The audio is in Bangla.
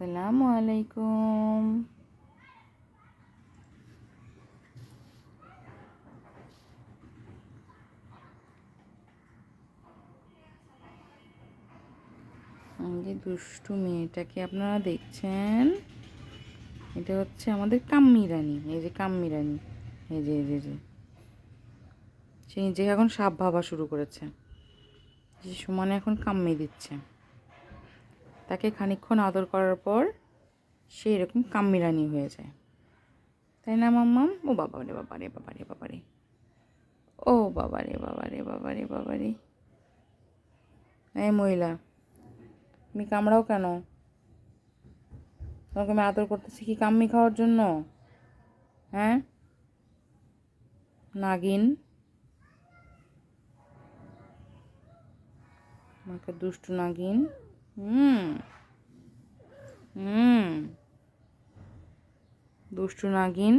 আসসালামু আলাইকুম। যে দুষ্টু মেয়েটাকে আপনারা দেখছেন, এটা হচ্ছে আমাদের কাম্মি রানী। এই যে কাম্মি রানী, এই যে সে নিজেকে এখন সাপ ভাবা শুরু করেছে, যে সমানে এখন কাম্মি দিচ্ছে। তাকে খানিকক্ষণ আদর করার পর সে এরকম কাম্মি রানী হয়ে যায়, তাই না মাম্মাম? ও বাবা রে বাবা রে বাবা রে বাবা রে, ও বাবা রে বাবা রে বাবা রে বাবা রে। এই মহিলা, তুমি কামড়াও কেন? তোমাকে আমি আদর করতেছি কি কাম্মি খাওয়ার জন্য? হ্যাঁ নাগিন, আমাকে দুষ্টু নাগিন। হুম হুম দুষ্টু নাগিন।